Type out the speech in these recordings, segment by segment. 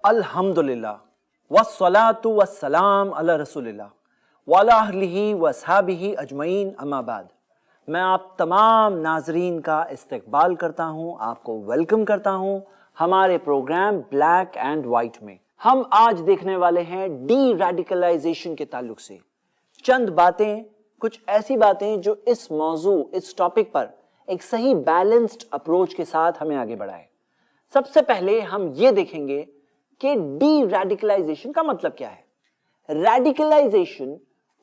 الحمدللہ والصلاۃ والسلام علی رسول اللہ وعلی اہلہ واصحابہ اجمعین اما بعد۔ میں آپ تمام ناظرین کا استقبال کرتا ہوں، آپ کو ویلکم کرتا ہوں ہمارے پروگرام بلیک اینڈ وائٹ میں۔ ہم آج دیکھنے والے ہیں ڈی ریڈیکلائزیشن کے تعلق سے چند باتیں، کچھ ایسی باتیں جو اس موضوع، اس ٹاپک پر ایک صحیح بیلنسڈ اپروچ کے ساتھ ہمیں آگے بڑھائے۔ سب سے پہلے ہم یہ دیکھیں گے کہ ڈی ریڈیکلائزیشن کا مطلب کیا ہے۔ ریڈیکلائزیشن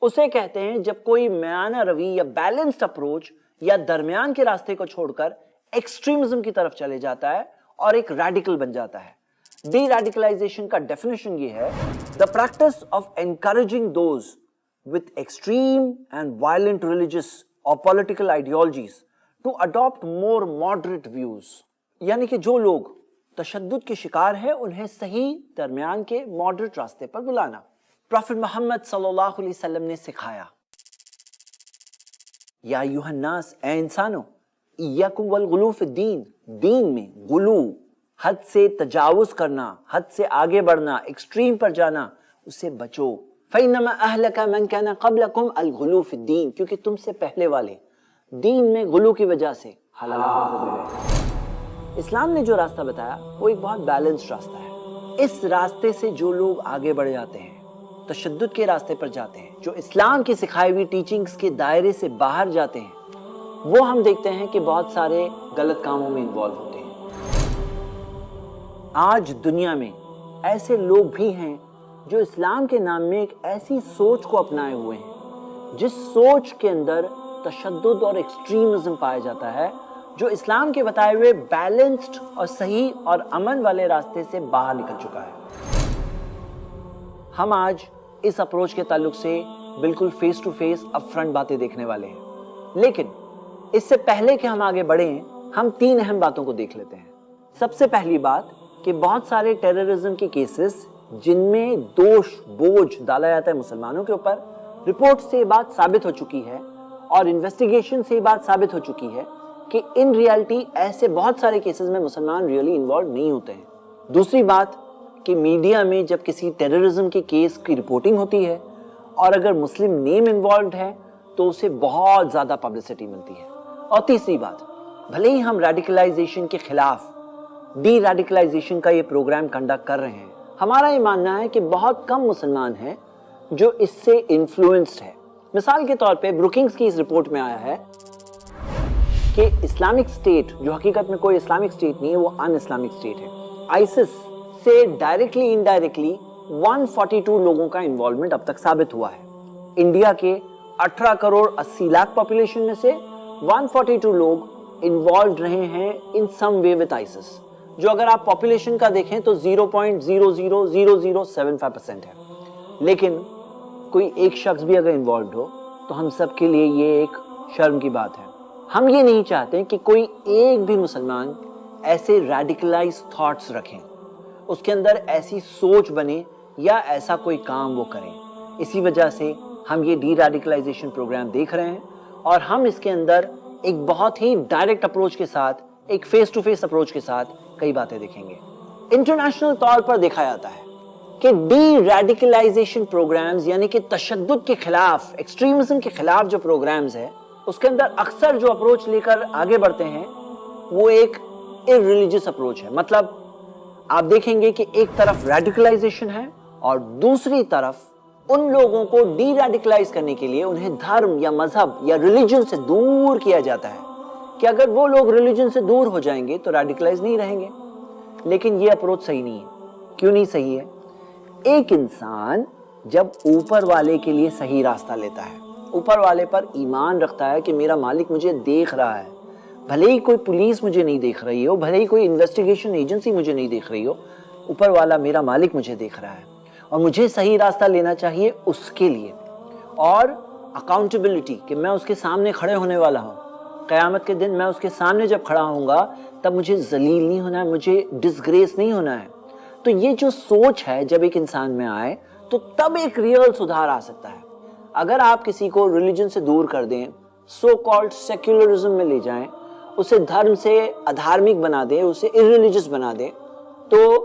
اسے کہتے ہیں جب کوئی میانہ روی یا بیلنسڈ اپروچ یا درمیان کے راستے کو چھوڑ کر ایکسٹریمزم کی طرف چلے جاتا ہے اور ایک ریڈیکل بن جاتا ہے۔ ڈی ریڈیکلائزیشن کا ڈیفینیشن یہ ہے: the practice of encouraging those with extreme and violent religious or political ideologies to adopt more moderate views، یعنی کہ جو لوگ تشدد کے شکار ہے انہیں صحیح درمیان کے ماڈریٹ راستے پر بلانا۔ پروفٹ محمد صلی اللہ علیہ وسلم نے سکھایا، یا ایھا الناس، اے انسانو، ایاکم والغلو فی الدین، دین میں غلو، حد سے تجاوز کرنا، حد سے آگے بڑھنا، ایکسٹریم پر جانا، اس سے بچو۔ فإنما أهلك من كان قبلكم الغلو فی الدین، کیونکہ تم سے پہلے والے دین میں غلو کی وجہ سے ہلاک ہو گئے۔ اسلام نے جو راستہ بتایا وہ ایک بہت بیلنسڈ راستہ ہے۔ اس راستے سے جو لوگ آگے بڑھ جاتے ہیں، تشدد کے راستے پر جاتے ہیں، جو اسلام کی سکھائی ہوئی ٹیچنگز کے دائرے سے باہر جاتے ہیں، وہ ہم دیکھتے ہیں کہ بہت سارے غلط کاموں میں انوالو ہوتے ہیں۔ آج دنیا میں ایسے لوگ بھی ہیں جو اسلام کے نام میں ایک ایسی سوچ کو اپنائے ہوئے ہیں جس سوچ کے اندر تشدد اور ایکسٹریمزم پایا جاتا ہے، جو اسلام کے بتائے ہوئے بیلنسڈ اور صحیح اور امن والے راستے سے باہر نکل چکا ہے۔ ہم آج اس اپروچ کے تعلق سے بالکل face to face up front باتیں دیکھنے والے ہیں، لیکن اس سے پہلے کہ ہم آگے بڑھیں ہم تین اہم باتوں کو دیکھ لیتے ہیں۔ سب سے پہلی بات کہ بہت سارے ٹیررزم کے کیسز جن میں دوش بوجھ ڈالا جاتا ہے مسلمانوں کے اوپر، رپورٹ سے یہ بات ثابت ہو چکی ہے اور انویسٹیگیشن سے یہ بات ثابت ہو چکی ہے کہ ان ریالٹی ایسے بہت سارے کیسز میں مسلمان ریئلی انوالو نہیں ہوتے ہیں۔ دوسری بات کہ میڈیا میں جب کسی ٹیررزم کے کیس کی رپورٹنگ ہوتی ہے اور اگر مسلم نیم انوالوڈ ہے تو اسے بہت زیادہ پبلسٹی ملتی ہے۔ اور تیسری بات، بھلے ہی ہم ریڈیکلائزیشن کے خلاف ڈی ریڈیکلائزیشن کا یہ پروگرام کنڈکٹ کر رہے ہیں، ہمارا یہ ماننا ہے کہ بہت کم مسلمان ہیں جو اس سے انفلوئنسڈ ہے۔ مثال کے طور پہ بروکنگز کی اس رپورٹ میں آیا ہے کہ اسلامک اسٹیٹ، جو حقیقت میں کوئی اسلامک اسٹیٹ نہیں ہے، وہ ان اسلامک اسٹیٹ ہے، آئسس سے ڈائریکٹلی انڈائریکٹلی 142 لوگوں کا انوالومنٹ اب تک ثابت ہوا ہے۔ انڈیا کے 18 کروڑ 80 لاکھ پاپولیشن میں سے 142 لوگ انوالوڈ رہے ہیں ان سم وے وتھ آئسس، جو اگر آپ پاپولیشن کا دیکھیں تو 0.000075% ہے۔ لیکن کوئی ایک شخص بھی اگر انوالوڈ ہو تو ہم سب کے لیے یہ ایک شرم کی بات ہے۔ ہم یہ نہیں چاہتے کہ کوئی ایک بھی مسلمان ایسے ریڈیکلائز تھاٹس رکھیں، اس کے اندر ایسی سوچ بنے یا ایسا کوئی کام وہ کریں۔ اسی وجہ سے ہم یہ ڈی ریڈیکلائزیشن پروگرام دیکھ رہے ہیں اور ہم اس کے اندر ایک بہت ہی ڈائریکٹ اپروچ کے ساتھ، ایک فیس ٹو فیس اپروچ کے ساتھ کئی باتیں دیکھیں گے۔ انٹرنیشنل طور پر دیکھا جاتا ہے کہ ڈی ریڈیکلائزیشن پروگرامز، یعنی کہ تشدد کے خلاف، ایکسٹریمزم کے خلاف جو پروگرامز ہیں، اس کے اندر اکثر جو اپروچ لے کر آگے بڑھتے ہیں وہ ایک ارریلیجس اپروچ ہے۔ مطلب آپ دیکھیں گے کہ ایک طرف ریڈیکلائزیشن ہے اور دوسری طرف ان لوگوں کو ڈی ریڈیکلائز کرنے کے لیے انہیں دھرم یا مذہب یا ریلیجن سے دور کیا جاتا ہے کہ اگر وہ لوگ ریلیجن سے دور ہو جائیں گے تو ریڈیکلائز نہیں رہیں گے۔ لیکن یہ اپروچ صحیح نہیں ہے۔ کیوں نہیں صحیح ہے؟ ایک انسان جب اوپر والے کے لیے صحیح راستہ لیتا ہے، اوپر والے پر ایمان رکھتا ہے کہ میرا مالک مجھے دیکھ رہا ہے، بھلے ہی کوئی پولیس مجھے نہیں دیکھ رہی ہو، بھلے ہی کوئی انویسٹیگیشن ایجنسی مجھے نہیں دیکھ رہی ہو، اوپر والا میرا مالک مجھے دیکھ رہا ہے اور مجھے صحیح راستہ لینا چاہیے اس کے لیے۔ اور اکاؤنٹیبلٹی کہ میں اس کے سامنے کھڑے ہونے والا ہوں، قیامت کے دن میں اس کے سامنے جب کھڑا ہوں گا تب مجھے ذلیل نہیں ہونا ہے، مجھے ڈسگریس نہیں ہونا ہے۔ تو یہ جو سوچ ہے جب ایک انسان میں آئے تو تب ایک ریئل سدھار آ سکتا ہے۔ اگر آپ کسی کو ریلیجن سے دور کر دیں، سو کالڈ سیکولرزم میں لے جائیں، اسے دھرم سے ادھارمک بنا دیں، اسے ارریلیجس بنا دیں، تو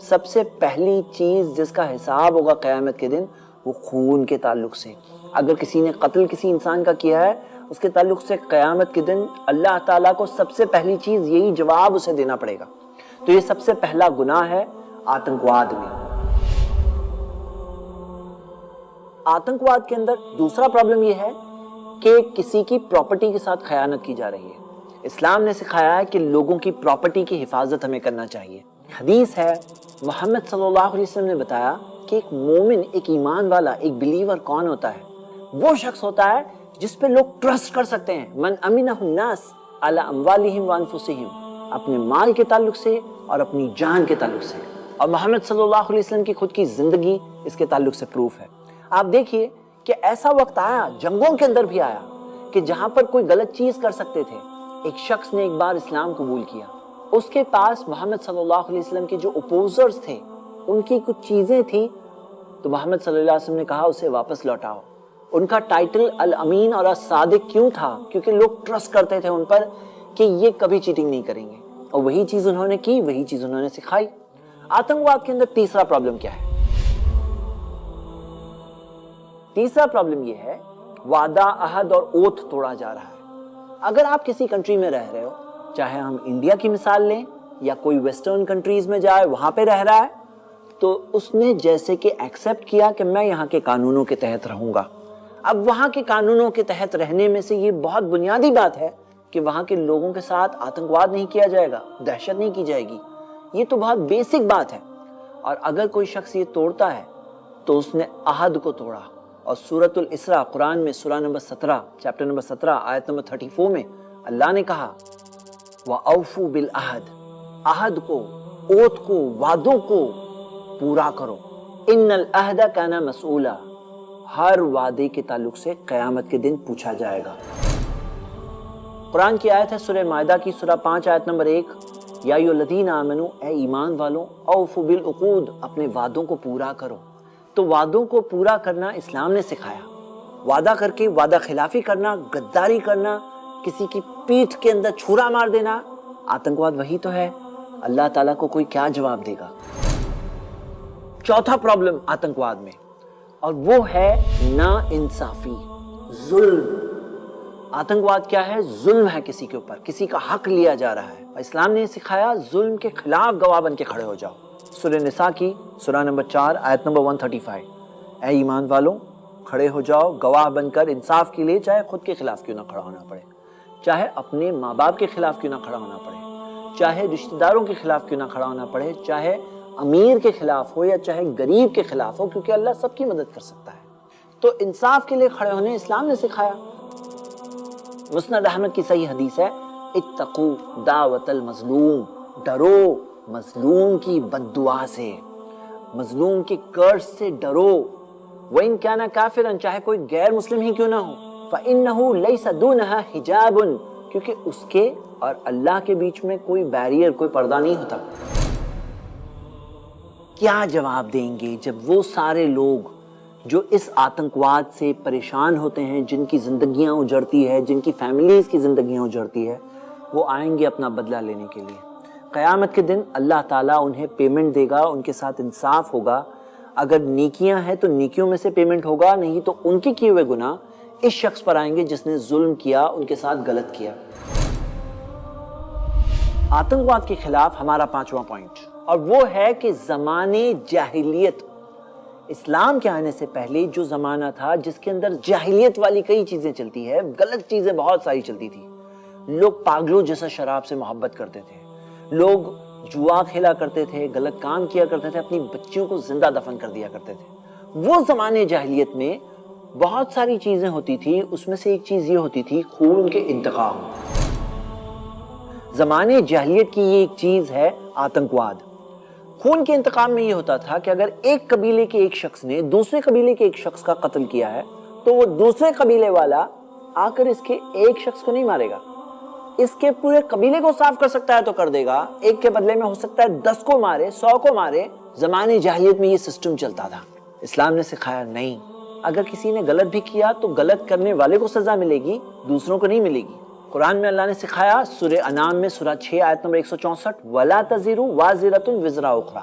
سب سے پہلی چیز جس کا حساب ہوگا قیامت کے دن وہ خون کے تعلق سے. اگر کسی نے قتل کسی انسان کا کیا ہے اس کے تعلق سے قیامت کے دن اللہ تعالیٰ کو سب سے پہلی چیز یہی جواب اسے دینا پڑے گا. تو یہ سب سے پہلا گناہ ہے آتنکواد میں. آتنکواد کے اندر دوسرا پرابلم یہ ہے کہ کسی کی پراپرٹی کے ساتھ خیانت کی جا رہی ہے. اسلام نے سکھایا ہے کہ لوگوں کی پراپرٹی کی حفاظت ہمیں کرنا چاہیے. حدیث ہے محمد صلی اللہ علیہ وسلم نے بتایا کہ ایک مومن، ایک ایمان والا، ایک بلیور کون ہوتا ہے؟ وہ شخص ہوتا ہے جس پہ لوگ ٹرسٹ کر سکتے ہیں. من امنہ الناس علی اموالہم وانفسہم، اپنے مال کے تعلق سے اور اپنی جان کے تعلق سے. اور محمد صلی اللہ علیہ وسلم کی خود کی زندگی اس کے تعلق سے پروف ہے. آپ دیکھیے کہ ایسا وقت آیا، جنگوں کے اندر بھی آیا، کہ جہاں پر کوئی غلط چیز کر سکتے تھے. ایک شخص نے ایک بار اسلام قبول کیا، اس کے پاس محمد صلی اللہ علیہ وسلم کے جو اپوزرز تھے ان کی کچھ چیزیں تھیں، تو محمد صلی اللہ علیہ وسلم نے کہا اسے واپس لوٹاؤ. ان کا ٹائٹل الامین اور الصادق کیوں تھا؟ کیونکہ لوگ ٹرسٹ کرتے تھے ان پر کہ یہ کبھی چیٹنگ نہیں کریں گے، اور وہی چیز انہوں نے کی، وہی چیز انہوں نے سکھائی. آتنکواد کے اندر تیسرا پرابلم کیا ہے؟ تیسرا پرابلم یہ ہے وعدہ، عہد اور اوتھ توڑا جا رہا ہے. اگر آپ کسی کنٹری میں رہ رہے ہو، چاہے ہم انڈیا کی مثال لیں یا کوئی ویسٹرن کنٹریز میں جائے وہاں پہ رہ رہا ہے، تو اس نے جیسے کہ ایکسیپٹ کیا کہ میں یہاں کے قانونوں کے تحت رہوں گا. اب وہاں کے قانونوں کے تحت رہنے میں سے یہ بہت بنیادی بات ہے کہ وہاں کے لوگوں کے ساتھ آتنکواد نہیں کیا جائے گا، دہشت نہیں کی جائے گی. یہ تو بہت بیسک بات ہے. اور اگر کوئی شخص یہ توڑتا ہے تو اس نے عہد کو توڑا. اور سورۃ الاسراء قرآن میں سورہ نمبر 17 چیپٹر نمبر 17 آیت نمبر 34 میں اللہ نے کہا وَأَوْفُوا بِالْعَهْدِ، عہد کو، اوت کو، وعدوں کو پورا کرو. ان العہد کان مسئولا، ہر وعدے کے تعلق سے قیامت کے دن پوچھا جائے گا. قرآن کی آیت ہے سورہ مائدہ کی سورہ 5 آیت نمبر 1، یا ایھا الذین آمنوا، اے ایمان والوں، اوفوا بالعقود، اپنے وعدوں کو پورا کرو. تو وعدوں کو پورا کرنا اسلام نے سکھایا. وعدہ کر کے وعدہ خلافی کرنا، غداری کرنا، کسی کی پیٹھ کے اندر چھرا مار دینا، آتنکواد وہی تو ہے. اللہ تعالیٰ کو کوئی کیا جواب دے گا؟ چوتھا پرابلم آتنکواد میں، اور وہ ہے نا انصافی، ظلم. آتنکواد کیا ہے؟ ظلم ہے کسی کے اوپر، کسی کا حق لیا جا رہا ہے. اسلام نے سکھایا ظلم کے خلاف گواہ بن کے کھڑے ہو جاؤ. سورہ نساء کی سورہ نمبر 4 آیت نمبر 135، اے ایمان والوں کھڑے ہو جاؤ گواہ بن کر انصاف کے لیے، چاہے خود کے خلاف کیوں نہ کھڑا ہونا پڑے، چاہے اپنے ماں باپ کے خلاف کیوں نہ کھڑا ہونا پڑے، چاہے رشتہ داروں کے خلاف کیوں نہ کھڑا ہونا پڑے، چاہے امیر کے خلاف ہو یا چاہے غریب کے خلاف ہو، کیونکہ اللہ سب کی مدد کر سکتا ہے. تو انصاف کے لیے کھڑے ہونے اسلام نے سکھایا. مسند احمد کی صحیح حدیث ہے اتقوا دعوت المظلوم، ڈرو مظلوم کی بد دعا سے، مظلوم کی کرس سے ڈرو. وَإِن كَانَ كَافِرًا، چاہے کوئی غیر مسلم ہی کیوں نہ ہو، فَإِنَّهُ لَيْسَ دُونَهَا حِجَابٌ، کیونکہ اس کے اور اللہ کے بیچ میں کوئی بیریئر، کوئی پردہ نہیں ہوتا. کیا جواب دیں گے جب وہ سارے لوگ جو اس آتنکواد سے پریشان ہوتے ہیں، جن کی زندگیاں اجڑتی ہے، جن کی فیملیز کی زندگیاں اجڑتی ہے، وہ آئیں گے اپنا بدلہ لینے کے لیے؟ قیامت کے دن اللہ تعالیٰ انہیں پیمنٹ دے گا، ان کے ساتھ انصاف ہوگا. اگر نیکیاں ہیں تو نیکیوں میں سے پیمنٹ ہوگا، نہیں تو ان کے کیے ہوئے گناہ اس شخص پر آئیں گے جس نے ظلم کیا، ان کے ساتھ غلط کیا. آتنکواد کے خلاف ہمارا پانچواں پوائنٹ، اور وہ ہے کہ زمانے جاہلیت، اسلام کے آنے سے پہلے جو زمانہ تھا جس کے اندر جاہلیت والی کئی چیزیں چلتی ہے، غلط چیزیں بہت ساری چلتی تھی. لوگ پاگلوں جیسا شراب سے محبت کرتے تھے، لوگ جوا کھیلا کرتے تھے، غلط کام کیا کرتے تھے، اپنی بچیوں کو زندہ دفن کر دیا کرتے تھے. وہ زمانے جاہلیت میں بہت ساری چیزیں ہوتی تھی، اس میں سے ایک چیز یہ ہوتی تھی خون کے انتقام. زمانے جاہلیت کی یہ ایک چیز ہے آتنکواد. خون کے انتقام میں یہ ہوتا تھا کہ اگر ایک قبیلے کے ایک شخص نے دوسرے قبیلے کے ایک شخص کا قتل کیا ہے تو وہ دوسرے قبیلے والا آ کر اس کے ایک شخص کو نہیں مارے گا، اس کے پورے قبیلے کو صاف کر سکتا ہے تو کر دے گا. ایک کے بدلے میں ہو سکتا ہے 10 کو مارے، 100 کو مارے. زمانے جاہلیت میں یہ سسٹم چلتا تھا. اسلام نے سکھایا نہیں، اگر کسی نے غلط بھی کیا تو غلط کرنے والے کو سزا ملے گی، دوسروں کو نہیں ملے گی. قرآن میں اللہ نے سکھایا سورہ انعام میں سورہ 6 آیت نمبر 164، وَلَا تَزِرُ وَازِرَةٌ وِزْرَ أُخْرَى،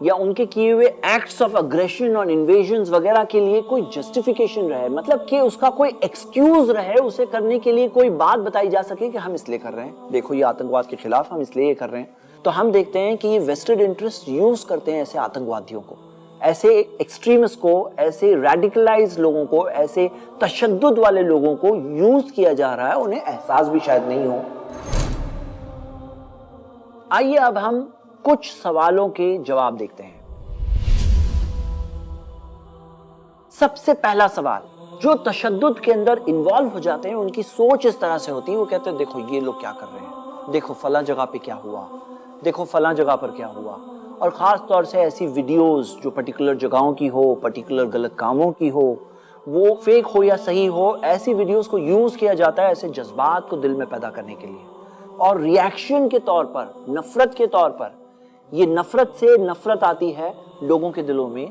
یا ان کے کیے ہوئے ایکٹس آف اگریشن اور انویژنز وغیرہ کے لیے کوئی جسٹیفیکیشن رہے, مطلب کہ اس کا کوئی ایکسکیوز رہے, اسے کرنے کے لیے کوئی بات بتائی جا سکے کہ ہم اس لیے کر رہے ہیں, دیکھو یہ آتنکواد کے خلاف ہم اس لیے یہ کر رہے ہیں. تو ہم دیکھتے ہیں کہ یہ ویسٹڈ انٹرسٹ یوز کرتے ہیں ایسے آتنکوادیوں کو, ایسے ایکسٹریمسٹ کو, ایسے ریڈیکلائز لوگوں کو, ایسے تشدد والے لوگوں کو یوز کیا جا رہا ہے, انہیں احساس بھی شاید نہیں ہو. آئیے اب ہم کچھ سوالوں کے جواب دیکھتے ہیں. سب سے پہلا سوال, جو تشدد کے اندر انوالو ہو جاتے ہیں ان کی سوچ اس طرح سے ہوتی ہے, وہ کہتے ہیں دیکھو یہ لوگ کیا کر رہے ہیں, دیکھو فلاں جگہ پہ کیا ہوا, دیکھو فلاں جگہ پر کیا ہوا. اور خاص طور سے ایسی ویڈیوز جو پرٹیکولر جگہوں کی ہو, پرٹیکولر غلط کاموں کی ہو, وہ فیک ہو یا صحیح ہو, ایسی ویڈیوز کو یوز کیا جاتا ہے ایسے جذبات کو دل میں پیدا کرنے کے لیے, اور ریاکشن کے طور پر, نفرت کے طور پر. یہ نفرت سے نفرت آتی ہے لوگوں کے دلوں میں,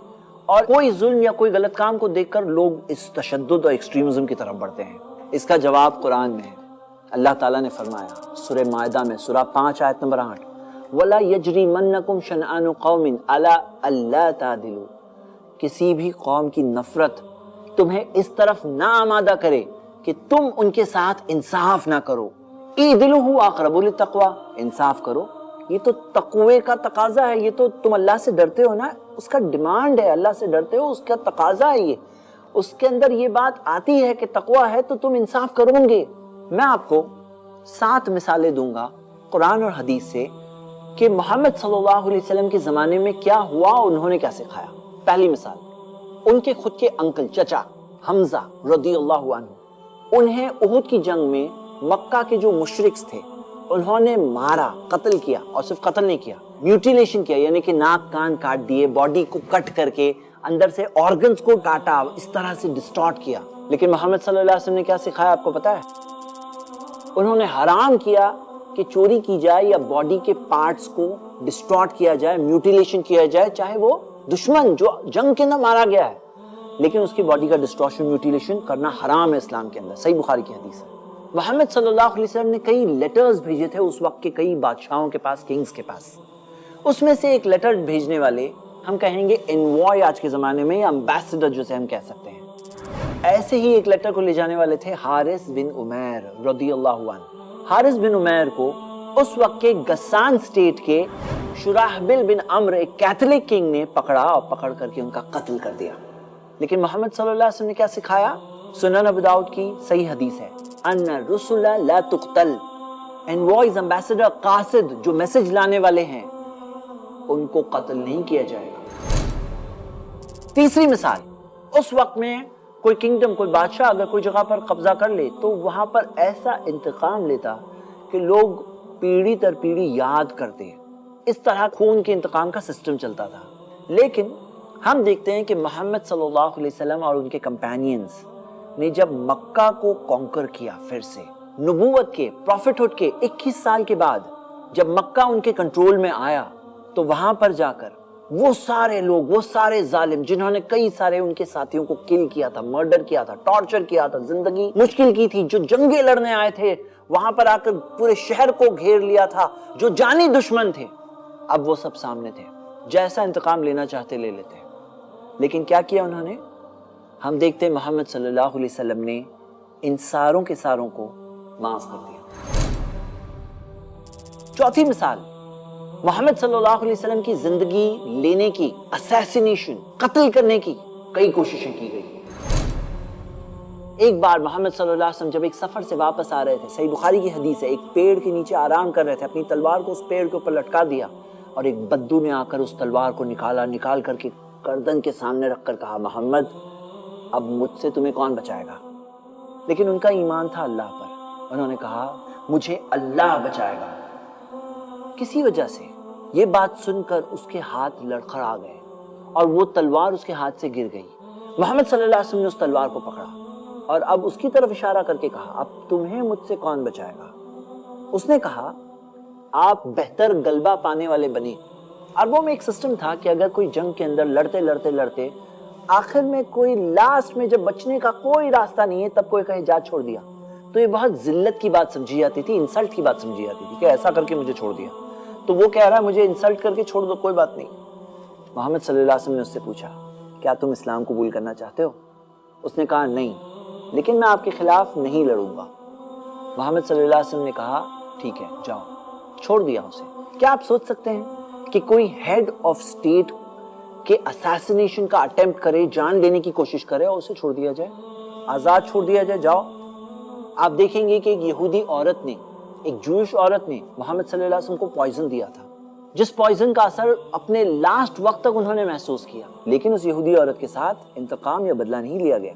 اور کوئی ظلم یا کوئی غلط کام کو دیکھ کر لوگ اس تشدد اور ایکسٹریمزم کی طرف بڑھتے ہیں. اس کا جواب قرآن میں ہے. اللہ تعالیٰ نے فرمایا سورہ مائدہ میں, سورہ 5 آیت نمبر 8, وَلَا يَجْرِمَنَّكُمْ شَنْآنُ قَوْمٍ عَلَىٰ أَلَّا تَعْدِلُوا, کسی بھی قوم کی نفرت تمہیں اس طرف نہ آمادہ کرے کہ تم ان کے ساتھ انصاف نہ کرو. اعدلوا اقرب للتقویٰ, انصاف کرو, یہ تو تقوی کا تقاضا ہے, یہ تو تم اللہ سے ڈرتے ہو نا, اس کا ڈیمانڈ ہے, اللہ سے ڈرتے ہو, اس کا تقاضا ہے, یہ اس کے اندر یہ بات آتی ہے کہ تقوی ہے تو تم انصاف کرو گے. میں آپ کو 7 مثالیں دوں گا قرآن اور حدیث سے کہ محمد صلی اللہ علیہ وسلم کے زمانے میں کیا ہوا, انہوں نے کیا سکھایا. پہلی مثال, ان کے خود کے انکل چچا حمزہ رضی اللہ عنہ, انہیں احد کی جنگ میں مکہ کے جو مشرک تھے انہوں نے مارا, قتل کیا, اور صرف قتل نہیں کیا, میوٹیلیشن کیا, یعنی کہ ناک کان کاٹ دیے, باڈی کو کٹ کر کے اندر سے آرگنز کو کاٹا, اس طرح سے ڈسٹارٹ کیا. لیکن محمد صلی اللہ علیہ وسلم نے کیا سکھایا آپ کو پتا ہے؟ انہوں نے حرام کیا کہ چوری کی جائے یا باڈی کے پارٹس کو ڈسٹارٹ کیا جائے, میوٹیلیشن کیا جائے, چاہے وہ دشمن جو جنگ کے اندر مارا گیا ہے, لیکن اس کی باڈی کا ڈسٹارشن, میوٹیلیشن کرنا حرام ہے اسلام کے اندر. صحیح بخاری کی حدیث ہے. محمد صلی اللہ علیہ وسلم نے کئی لیٹرز بھیجے تھے اس وقت کے کئی بادشاہوں کے پاس, کنگز کے پاس. اس میں سے ایک لیٹر بھیجنے والے ہم کہیں گے انوائے آج کے زمانے میں, یا امبیسڈر جسے ہم کہہ سکتے ہیں. ایسے ہی ایک لیٹر کو لے جانے والے تھے حارث بن عمیر رضی اللہ عنہ. حارث بن عمیر کو اس وقت کے غسان سٹیٹ کے شراحبل بن عمرو ایک کیتھولک کنگ نے پکڑا, اور پکڑ کر کے ان کا قتل کر دیا. لیکن محمد صلی اللہ علیہ وسلم نے کیا سکھایا؟ سنن ابو داؤد کی صحیح حدیث ہے, ان الرسل لا تقتل, انوائز, امبیسڈر, قاصد, جو میسج لانے والے ہیں ان کو قتل نہیں کیا جائے گا. تیسری مثال, اس وقت میں کوئی کنگڈم, کوئی بادشاہ اگر کوئی جگہ پر قبضہ کر لے تو وہاں پر ایسا انتقام لیتا کہ لوگ پیڑھی در پیڑھی یاد کرتے. اس طرح خون کے انتقام کا سسٹم چلتا تھا. لیکن ہم دیکھتے ہیں کہ محمد صلی اللہ علیہ وسلم اور ان کے کمپینینز نے جب مکہ کو کانکر کیا, پھر سے نبوت کے, پروفٹہڈ کے 21 سال کے بعد جب مکہ ان کے کنٹرول میں آیا, تو وہاں پر جا کر وہ سارے لوگ, وہ سارے ظالم جنہوں نے کئی سارے ان کے ساتھیوں کو کل کیا تھا, مرڈر کیا تھا, ٹارچر کیا تھا, زندگی مشکل کی تھی, جو جنگیں لڑنے آئے تھے, وہاں پر آ کر پورے شہر کو گھیر لیا تھا, جو جانی دشمن تھے, اب وہ سب سامنے تھے. جیسا انتقام لینا چاہتے لے لیتے. لیکن کیا کیا انہوں نے؟ ہم دیکھتے ہیں محمد صلی اللہ علیہ وسلم نے ان ساروں کے ساروں کو معاف کر دیا. چوتھی مثال, محمد صلی اللہ علیہ وسلم کی زندگی لینے کی, اسیسینیشن, قتل کرنے کی کئی کوششیں کی گئی. ایک بار محمد صلی اللہ علیہ وسلم جب ایک سفر سے واپس آ رہے تھے, صحیح بخاری کی حدیث ہے, ایک پیڑ کے نیچے آرام کر رہے تھے, اپنی تلوار کو اس پیڑ کے اوپر لٹکا دیا, اور ایک بدو نے آ کر اس تلوار کو نکال کر کے گردن کے سامنے رکھ کر کہا, محمد اب مجھ سے تمہیں کون بچائے گا؟ لیکن ان کا ایمان تھا اللہ پر. انہوں نے کہا مجھے اللہ بچائے گا. کسی وجہ سے یہ بات سن کر اس کے ہاتھ لڑکھڑا گئے اور وہ تلوار اس کے ہاتھ سے گر گئی. محمد صلی اللہ علیہ وسلم نے اس تلوار کو پکڑا اور اب اس کی طرف اشارہ کر کے کہا, اب تمہیں مجھ سے کون بچائے گا؟ اس نے کہا آپ بہتر غلبہ پانے والے بنے. عربوں میں ایک سسٹم تھا کہ اگر کوئی جنگ کے اندر لڑتے آخر میں کوئی لاسٹ میں جب بچنے کا کوئی راستہ نہیں ہے تب کوئی کہے جا چھوڑ دیا, تو یہ بہت ذلت کی بات سمجھی جاتی تھی, انسلٹ کی بات سمجھی جاتی تھی کہ ایسا کر کے مجھے چھوڑ دیا. تو وہ کہہ رہا ہے مجھے انسلٹ کر کے چھوڑ دو, کوئی بات نہیں. محمد صلی اللہ علیہ وسلم نے اس سے پوچھا کیا تم اسلام قبول کرنا چاہتے ہو؟ اس نے کہا نہیں، لیکن میں آپ کے خلاف نہیں لڑوں گا۔ محمد صلی اللہ علیہ وسلم نے کہا ٹھیک ہے جاؤ، چھوڑ دیا اسے۔ کیا آپ سوچ سکتے ہیں کہ کوئی ہیڈ آف اسٹیٹ کے اساسینیشن کا اٹیمپٹ کرے، جان لینے کی کوشش کرے اور اسے چھوڑ دیا جائے، آزاد چھوڑ دیا جائے، جاؤ؟ آپ دیکھیں گے کہ ایک یہودی عورت نے، ایک جوئش عورت نے محمد صلی اللہ علیہ وسلم کو پوائزن دیا تھا، جس پوائزن کا اثر اپنے لاسٹ وقت تک انہوں نے محسوس کیا، لیکن اس یہودی عورت کے ساتھ انتقام یا بدلہ نہیں لیا گیا۔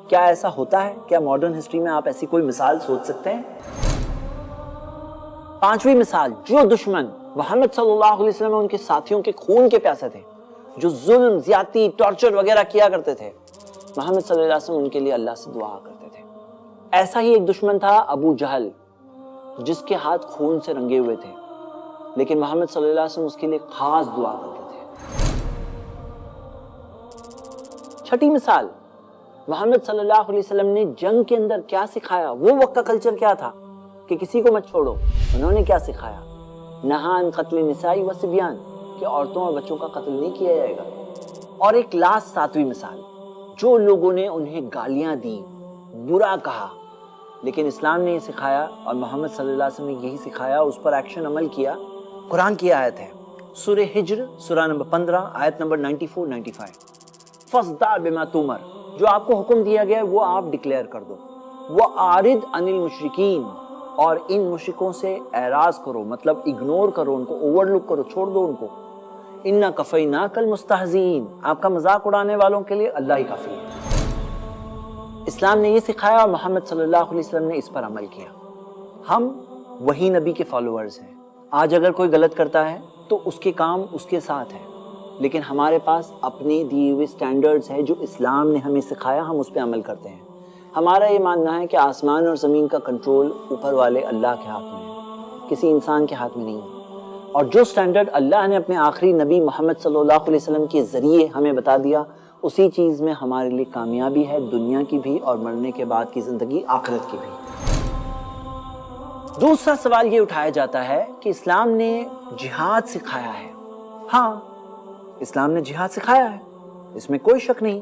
کیا ایسا ہوتا ہے؟ کیا ماڈرن ہسٹری میں آپ ایسی کوئی مثال سوچ سکتے ہیں؟ پانچویں مثال، جو دشمن محمد صلی اللہ علیہ وسلم اور ان کے ساتھیوں کے خون کے پیاسے تھے، جو ظلم، زیادتی، ٹارچر وغیرہ کیا کرتے تھے، محمد صلی اللہ علیہ وسلم ان کے لیے اللہ سے دعا کرتے تھے۔ ایسا ہی ایک دشمن تھا ابو جہل، جس کے ہاتھ خون سے رنگے ہوئے تھے، لیکن محمد صلی اللہ علیہ وسلم اس کے لیے خاص دعا کرتے تھے۔ چھٹی مثال، محمد صلی اللہ علیہ وسلم نے جنگ کے اندر کیا سکھایا؟ وہ وقت کا کلچر کیا تھا کہ کسی کو مت چھوڑو، انہوں نے کیا سکھایا؟ نہا عن قتل النساء والصبیان، کہ عورتوں اور بچوں کا قتل نہیں کیا جائے گا۔ اور ایک لاسٹ ساتویں مثال، جو لوگوں نے انہیں گالیاں دی، برا کہا، لیکن اسلام نے یہ سکھایا اور محمد صلی اللہ علیہ وسلم نے یہی سکھایا، اس پر ایکشن عمل کیا۔ قرآن کی آیت ہے سورہ ہجر، سورہ نمبر 15، آیت نمبر 94-95، فَاصْدَعْ بِمَا تُؤْمَرْ، جو آپ کو حکم دیا گیا ہے وہ آپ ڈکلیئر کر دو۔ وَأَعْرِضْ عَنِ الْمُشْرِكِينَ، اور ان مشرکوں سے اعراض کرو، مطلب اگنور کرو، ان کو اوور لک کرو، چھوڑ دو ان کو۔ اِنَّا كَفَيْنَاكَ الْمُسْتَهْزِئِينَ، آپ کا مذاق اڑانے والوں کے لیے اللہ ہی کافی ہے۔ اسلام نے یہ سکھایا اور محمد صلی اللہ علیہ وسلم نے اس پر عمل کیا۔ ہم وہی نبی کے فالوورز ہیں۔ آج اگر کوئی غلط کرتا ہے تو اس کے کام اس کے ساتھ ہے، لیکن ہمارے پاس اپنے دیے ہوئے سٹینڈرڈز ہیں جو اسلام نے ہمیں سکھایا، ہم اس پہ عمل کرتے ہیں۔ ہمارا یہ ماننا ہے کہ آسمان اور زمین کا کنٹرول اوپر والے اللہ کے ہاتھ میں ہے، کسی انسان کے ہاتھ میں نہیں ہے، اور جو سٹینڈرڈ اللہ نے اپنے آخری نبی محمد صلی اللہ علیہ وسلم کے ذریعے ہمیں بتا دیا، اسی چیز میں ہمارے لیے کامیابی ہے، دنیا کی بھی اور مرنے کے بعد کی زندگی، آخرت کی بھی۔ دوسرا سوال یہ اٹھایا جاتا ہے کہ اسلام نے جہاد سکھایا ہے۔ ہاں، اسلام نے جہاد سکھایا ہے، اس میں کوئی شک نہیں۔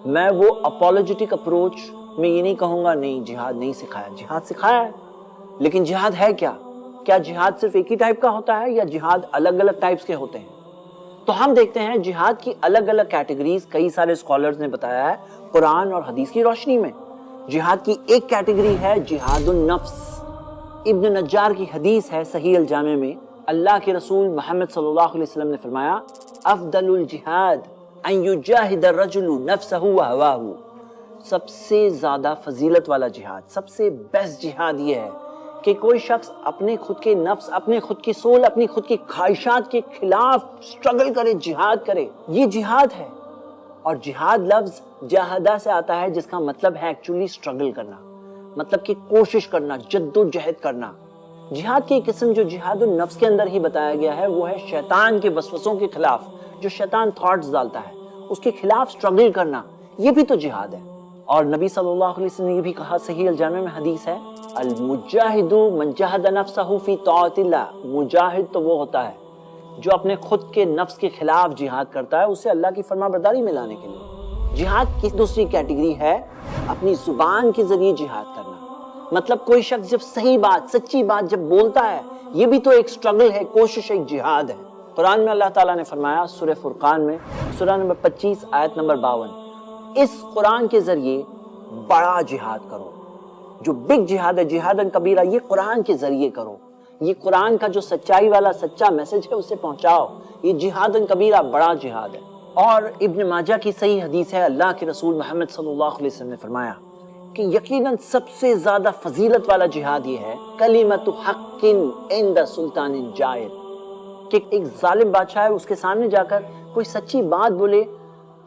میں وہ اپولوجیٹک اپروچ میں یہ نہیں کہوں گا نہیں جہاد نہیں سکھایا، جہاد سکھایا ہے، لیکن جہاد ہے کیا؟ کیا جہاد صرف ایک ہی ٹائپ کا ہوتا ہے یا جہاد الگ الگ ٹائپس کے ہوتے ہیں؟ تو ہم دیکھتے ہیں جہاد کی الگ الگ کیٹیگریز کئی سارے اسکالرز نے بتایا ہے قرآن اور حدیث کی روشنی میں۔ جہاد کی ایک کیٹیگری ہے جہاد النفس۔ ابن نجار کی حدیث ہے صحیح الجامع میں، اللہ کے رسول محمد صلی اللہ علیہ وسلم نے فرمایا افضل الجہاد ان یجاہد الرجل نفسہ وہواہ، سب سے زیادہ فضیلت والا جہاد، سب سے بیسٹ جہاد یہ ہے کہ کوئی شخص اپنے خود کے نفس، اپنے خود کی سول، اپنی خود کی خواہشات کے خلاف سٹرگل کرے، جہاد کرے، یہ جہاد ہے۔ اور جہاد لفظ جاہدہ سے آتا ہے جس کا مطلب ہے ایکچولی سٹرگل کرنا، مطلب کہ کوشش کرنا، جد و جہد کرنا۔ جہاد کی قسم جو جہاد النفس کے اندر ہی بتایا گیا ہے وہ ہے شیطان کے وسوسوں کے خلاف، جو شیطان تھاٹس ڈالتا ہے اس کے خلاف سٹرگل کرنا، یہ بھی تو جہاد ہے۔ اور نبی صلی اللہ علیہ وسلم نے یہ بھی کہا، صحیح الجامع میں حدیث ہے، المجاہد من جہد نفسہ فی طاعت اللہ، مجاہد تو وہ ہوتا ہے جو اپنے خود کے نفس کے خلاف جہاد کرتا ہے اسے اللہ کی فرما برداری میں لانے کے لیے۔ جہاد کی دوسری کیٹیگری ہے اپنی زبان کے ذریعے جہاد کرنا، مطلب کوئی شخص جب صحیح بات، سچی بات جب بولتا ہے، یہ بھی تو ایک سٹرگل ہے، کوشش، ایک جہاد ہے۔ قرآن میں اللہ تعالیٰ نے فرمایا سورہ فرقان میں، سورہ نمبر 25 آیت نمبر 52، اس قرآن کے ذریعے بڑا جہاد کرو، جو بگ جہاد ہے، جہادن کبیرہ، یہ قرآن کے ذریعے کرو، یہ قرآن کا جو سچائی والا سچا میسج ہے اسے پہنچاؤ، یہ جہادن کبیرہ، بڑا جہاد ہے۔ اور ابن ماجہ کی صحیح حدیث ہے، اللہ کے رسول محمد صلی اللہ علیہ وسلم نے فرمایا کہ یقیناً سب سے زیادہ فضیلت والا جہاد یہ ہے کلمۃ حق عند سلطان جائر، کہ ایک ظالم بادشاہ ہے اس کے سامنے جا کر کوئی سچی بات بولے،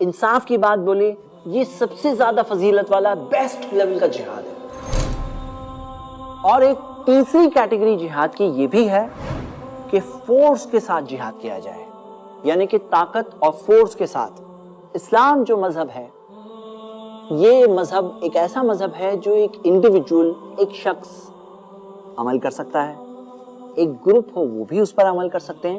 انصاف کی بات بولے، یہ سب سے زیادہ فضیلت والا بیسٹ لیول کا جہاد ہے۔ اور ایک تیسری کیٹیگری جہاد کی یہ بھی ہے کہ فورس کے ساتھ جہاد کیا جائے، یعنی کہ طاقت اور فورس کے ساتھ۔ اسلام جو مذہب ہے، یہ مذہب ایک ایسا مذہب ہے جو ایک انڈیویجول، ایک شخص عمل کر سکتا ہے، ایک گروپ ہو وہ بھی اس پر عمل کر سکتے ہیں،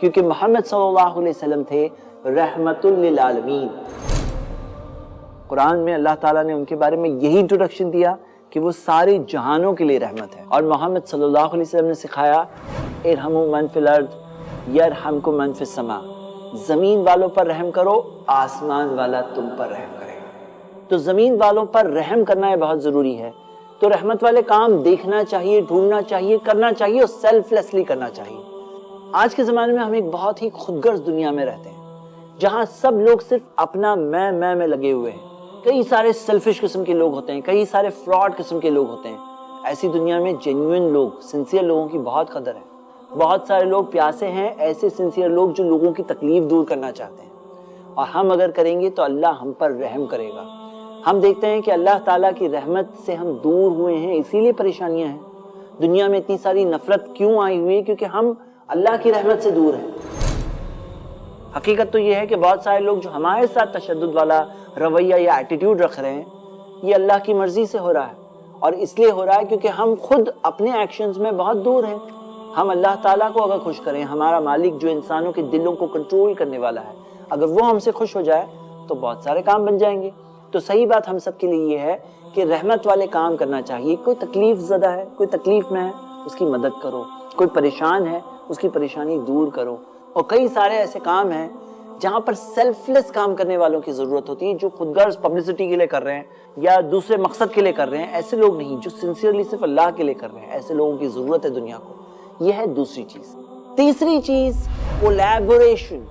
کیونکہ محمد صلی اللہ علیہ وسلم تھے رحمتُ للعالمین۔ قرآن میں اللہ تعالیٰ نے ان کے بارے میں یہی انٹروڈکشن دیا کہ وہ سارے جہانوں کے لیے رحمت ہے۔ اور محمد صلی اللہ علیہ وسلم نے سکھایا ارحموا من فی الارض یرحمکم من فی السماء، زمین والوں پر رحم کرو، آسمان والا تم پر رحم کرے گا۔ تو زمین والوں پر رحم کرنا یہ بہت ضروری ہے۔ تو رحمت والے کام دیکھنا چاہیے، ڈھونڈنا چاہیے، کرنا چاہیے اور سیلف لیسلی کرنا چاہیے۔ آج کے زمانے میں ہم ایک بہت ہی خود غرض دنیا میں رہتے ہیں، جہاں سب لوگ صرف اپنا میں لگے ہوئے ہیں۔ کئی سارے سیلفش قسم کے لوگ ہوتے ہیں، کئی سارے فراڈ قسم کے لوگ ہوتے ہیں۔ ایسی دنیا میں جینوئن لوگ، سنسیئر لوگوں کی بہت قدر ہے۔ بہت سارے لوگ پیاسے ہیں، ایسے سنسیئر لوگ جو لوگوں کی تکلیف دور کرنا چاہتے ہیں، اور ہم اگر کریں گے تو اللہ ہم پر رحم کرے گا۔ ہم دیکھتے ہیں کہ اللہ تعالیٰ کی رحمت سے ہم دور ہوئے ہیں، اسی لیے پریشانیاں ہیں۔ دنیا میں اتنی ساری نفرت کیوں آئی ہوئی ہے؟ کیونکہ ہم اللہ کی رحمت سے دور ہیں۔ حقیقت تو یہ ہے کہ بہت سارے لوگ جو ہمارے ساتھ تشدد والا رویہ یا ایٹیٹیوڈ رکھ رہے ہیں، یہ اللہ کی مرضی سے ہو رہا ہے، اور اس لیے ہو رہا ہے کیونکہ ہم خود اپنے ایکشنز میں بہت دور ہیں۔ ہم اللہ تعالیٰ کو اگر خوش کریں، ہمارا مالک جو انسانوں کے دلوں کو کنٹرول کرنے والا ہے، اگر وہ ہم سے خوش ہو جائے تو بہت سارے کام بن جائیں گے۔ تو صحیح بات ہم سب کے لیے یہ ہے کہ رحمت والے کام کرنا چاہیے۔ کوئی تکلیف زدہ ہے، کوئی تکلیف میں ہے، اس کی مدد کرو۔ کوئی پریشان ہے، اس کی پریشانی دور کرو۔ اور کئی سارے ایسے کام ہیں جہاں پر سیلف لیس کام کرنے والوں کی ضرورت ہوتی ہے، جو خود غرض پبلسٹی کے لیے کر رہے ہیں یا دوسرے مقصد کے لیے کر رہے ہیں۔ ایسے لوگ نہیں، جو سنسیئرلی صرف اللہ کے لیے کر رہے ہیں۔ ایسے لوگوں کی ضرورت ہے دنیا کو۔ یہ ہے دوسری چیز۔ تیسری چیز کولیبوریشن۔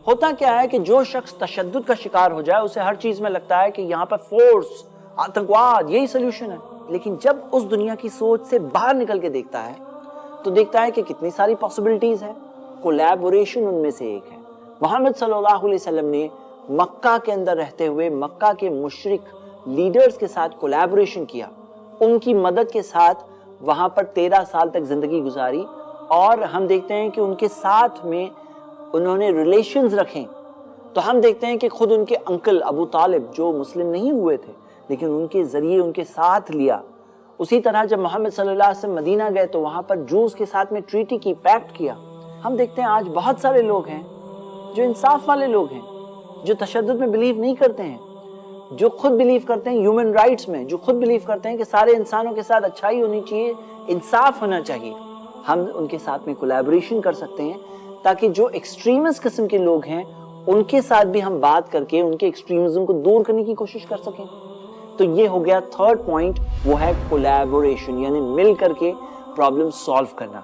ہوتا کیا ہے کہ جو شخص تشدد کا شکار ہو جائے، اسے ہر چیز میں لگتا ہے کہ یہاں پر فورس، آتنکواد یہی سلوشن ہے۔ لیکن جب اس دنیا کی سوچ سے باہر نکل کے دیکھتا ہے تو دیکھتا ہے کہ کتنی ساری پاسبلٹیز ہیں۔ کولیبوریشن ان میں سے ایک ہے۔ محمد صلی اللہ علیہ وسلم نے مکہ کے اندر رہتے ہوئے مکہ کے مشرک لیڈرز کے ساتھ کولیبوریشن کیا، ان کی مدد کے ساتھ وہاں پر 13 سال تک زندگی گزاری، اور ہم دیکھتے ہیں کہ ان کے ساتھ میں انہوں نے ریلیشنز رکھیں۔ تو ہم دیکھتے ہیں کہ خود ان کے انکل ابو طالب جو مسلم نہیں ہوئے تھے، لیکن ان کے ذریعے ان کے ساتھ لیا۔ اسی طرح جب محمد صلی اللہ علیہ وسلم مدینہ گئے تو وہاں پر جوز کے ساتھ میں ٹریٹی کی، پیکٹ کیا۔ ہم دیکھتے ہیں آج بہت سارے لوگ ہیں جو انصاف والے لوگ ہیں، جو تشدد میں بلیو نہیں کرتے ہیں، جو خود بلیو کرتے ہیں ہیومن رائٹس میں، جو خود بلیو کرتے ہیں کہ سارے انسانوں کے ساتھ اچھائی ہونی چاہیے، انصاف ہونا چاہیے۔ ہم ان کے ساتھ میں کولیبوریشن کر سکتے ہیں تاکہ جو ایکسٹریمسٹ قسم کے لوگ ہیں ان کے ساتھ بھی ہم بات کر کے ان کے ایکسٹریمزم کو دور کرنے کی کوشش کر سکیں۔ تو یہ ہو گیا تھرڈ پوائنٹ، وہ ہے کولیبوریشن، یعنی مل کر کے پرابلم سالو کرنا۔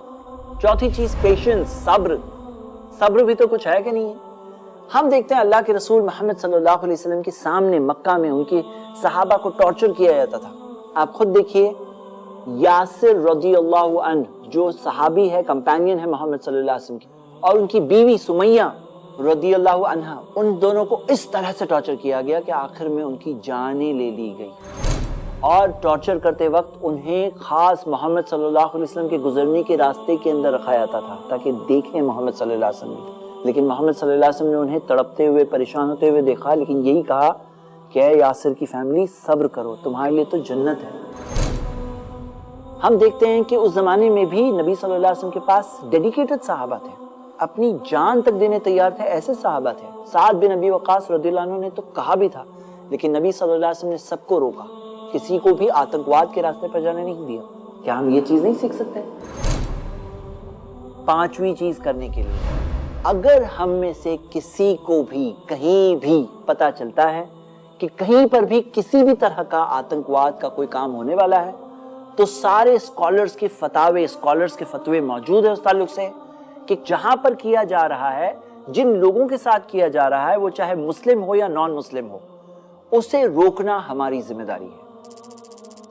چوتھی چیز پیشنس، صبر۔ صبر بھی تو کچھ ہے کہ نہیں ہے؟ ہم دیکھتے ہیں اللہ کے رسول محمد صلی اللہ علیہ وسلم کے سامنے مکہ میں ان کے صحابہ کو ٹارچر کیا جاتا تھا۔ آپ خود دیکھیے، یاسر رضی اللہ عنہ جو صحابی ہے، کمپینین ہے محمد صلی اللہ علیہ وسلم کی، اور ان کی بیوی سمیہ رضی اللہ عنہا، ان دونوں کو اس طرح سے ٹارچر کیا گیا کہ آخر میں ان کی جانیں لے لی گئی۔ اور ٹارچر کرتے وقت انہیں خاص محمد صلی اللہ علیہ وسلم کے گزرنے کے راستے کے اندر رکھا جاتا تھا تاکہ دیکھیں محمد صلی اللہ علیہ وسلم۔ لیکن محمد صلی اللہ علیہ وسلم نے انہیں تڑپتے ہوئے، پریشان ہوتے ہوئے دیکھا، لیکن یہی کہا کہ اے یاسر کی فیملی، صبر کرو، تمہارے لیے تو جنت ہے۔ ہم دیکھتے ہیں کہ اس زمانے میں بھی نبی صلی اللہ علیہ وسلم کے پاس ڈیڈیکیٹڈ صحابہ تھے، اپنی جان تک دینے تیار تھے، ایسے صحابہ تھے۔ سعد بن ابی وقاص رضی اللہ عنہ نے تو کہا بھی تھا، لیکن نبی صلی اللہ علیہ وسلم نے سب کو روکا، کسی کو بھی آتنکواد کے راستے پر جانے نہیں دیا۔ کیا ہم یہ چیز نہیں سیکھ سکتے؟ پانچویں چیز کرنے کے لیے، اگر ہم میں سے کسی کو بھی کہیں بھی پتا چلتا ہے کہ کہیں پر بھی کسی بھی طرح کا آتنکواد کا کوئی کام ہونے والا ہے، تو سارے اسکالرز کے فتاوے، اسکالرز کے فتوے موجود ہیں اس تعلق سے کہ جہاں پر کیا جا رہا ہے، جن لوگوں کے ساتھ کیا جا رہا ہے، وہ چاہے مسلم ہو یا نان مسلم ہو، اسے روکنا ہماری ذمہ داری ہے۔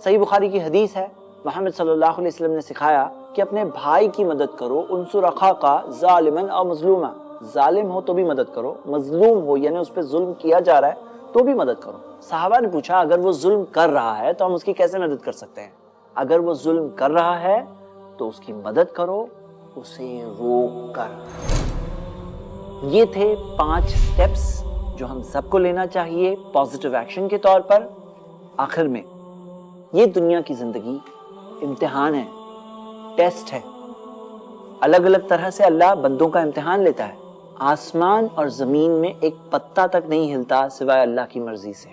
صحیح بخاری کی حدیث ہے، محمد صلی اللہ علیہ وسلم نے سکھایا کہ اپنے بھائی کی مدد کرو، انصر اخاک ظالما او مظلوما، ظالم ہو تو بھی مدد کرو، مظلوم ہو یعنی اس پہ ظلم کیا جا رہا ہے تو بھی مدد کرو۔ صحابہ نے پوچھا اگر وہ ظلم کر رہا ہے تو ہم اس کی کیسے مدد کر سکتے ہیں؟ اگر وہ ظلم کر رہا ہے تو اس کی مدد کرو، اسے روک کر۔ یہ تھے 5 سٹیپس جو ہم سب کو لینا چاہیے پازیٹیو ایکشن کے طور پر۔ آخر میں یہ دنیا کی زندگی امتحان ہے، ٹیسٹ ہے۔ الگ الگ طرح سے اللہ بندوں کا امتحان لیتا ہے. آسمان اور زمین میں ایک پتا تک نہیں ہلتا سوائے اللہ کی مرضی سے.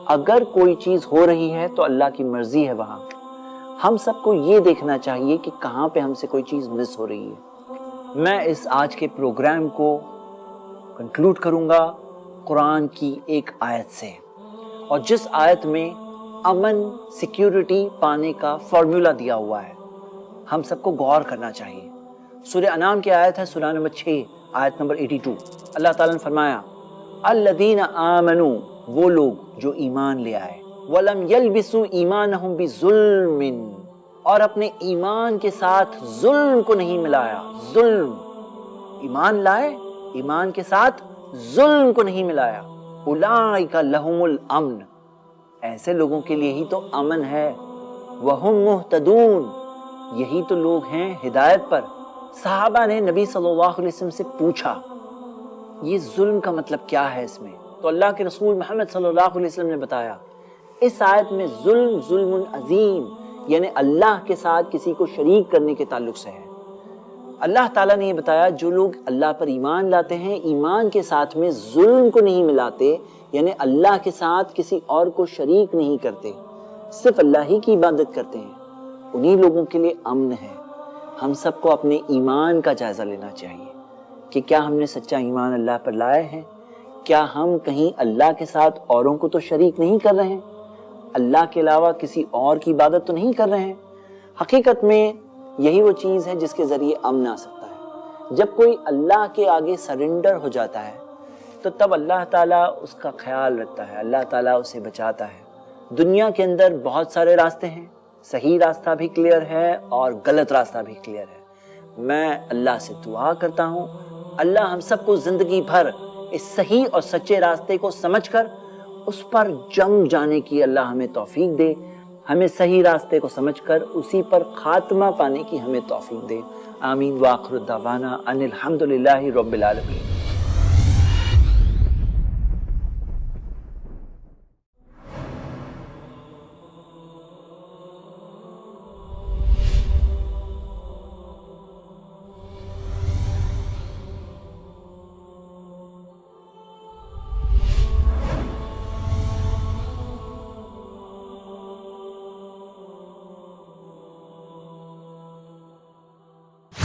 اگر کوئی چیز ہو رہی ہے تو اللہ کی مرضی ہے وہاں. ہم سب کو یہ دیکھنا چاہیے کہ کہاں پہ ہم سے کوئی چیز مس ہو رہی ہے. میں اس آج کے پروگرام کو کنکلوڈ کروں گا قرآن کی ایک آیت سے, اور جس آیت میں امن سیکیورٹی پانے کا فارمولا دیا ہوا ہے. ہم سب کو غور کرنا چاہیے. سورہ انعام کی آیت ہے, سورہ نمبر 6 آیت نمبر 82. اللہ تعالیٰ نے فرمایا الذین آمنوا, وہ لوگ جو ایمان لے آئے, وَلَمْ يَلْبِسُوا إِيمَانَهُمْ بِظُلْمٍ, اور اپنے ایمان کے ساتھ ظلم کو نہیں ملایا. ظلم, ایمان لائے, ایمان کے ساتھ ظلم کو نہیں ملایا. أُولَٰئِكَ لَهُمُ الْأَمْنُ, ایسے لوگوں کے لیے ہی تو امن ہے. وَهُمْ مُهْتَدُونَ, یہی تو لوگ ہیں ہدایت پر. صحابہ نے نبی صلی اللہ علیہ وسلم سے پوچھا یہ ظلم کا مطلب کیا ہے اس میں, تو اللہ کے رسول محمد صلی اللہ علیہ وسلم نے بتایا اس آیت میں ظلم ظلم عظیم, یعنی اللہ کے ساتھ کسی کو شریک کرنے کے تعلق سے ہے. اللہ تعالیٰ نے یہ بتایا جو لوگ اللہ پر ایمان لاتے ہیں, ایمان کے ساتھ میں ظلم کو نہیں ملاتے, یعنی اللہ کے ساتھ کسی اور کو شریک نہیں کرتے, صرف اللہ ہی کی عبادت کرتے ہیں, انہی لوگوں کے لیے امن ہے. ہم سب کو اپنے ایمان کا جائزہ لینا چاہیے کہ کیا ہم نے سچا ایمان اللہ پر لائے ہیں, کیا ہم کہیں اللہ کے ساتھ اوروں کو تو شریک نہیں کر رہے ہیں, اللہ کے علاوہ کسی اور کی عبادت تو نہیں کر رہے ہیں. حقیقت میں یہی وہ چیز ہے جس کے ذریعے امن آ سکتا ہے. جب کوئی اللہ کے آگے سرنڈر ہو جاتا ہے تو تب اللہ تعالیٰ اس کا خیال رکھتا ہے, اللہ تعالیٰ اسے بچاتا ہے. دنیا کے اندر بہت سارے راستے ہیں, صحیح راستہ بھی کلیئر ہے اور غلط راستہ بھی کلیئر ہے. میں اللہ سے دعا کرتا ہوں اللہ ہم سب کو زندگی بھر اس صحیح اور سچے راستے کو سمجھ کر اس پر جم جانے کی اللہ ہمیں توفیق دے, ہمیں صحیح راستے کو سمجھ کر اسی پر خاتمہ پانے کی ہمیں توفیق دے. آمین. وآخر دعوانا ان الحمدللہ رب العالمین.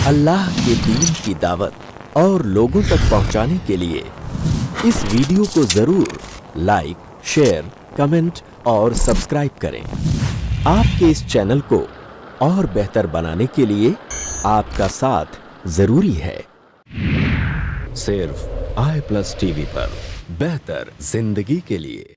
اللہ کے دین کی دعوت اور لوگوں تک پہنچانے کے لیے اس ویڈیو کو ضرور لائک, شیئر, کمنٹ اور سبسکرائب کریں. آپ کے اس چینل کو اور بہتر بنانے کے لیے آپ کا ساتھ ضروری ہے. صرف i+ TV پر بہتر زندگی کے لیے.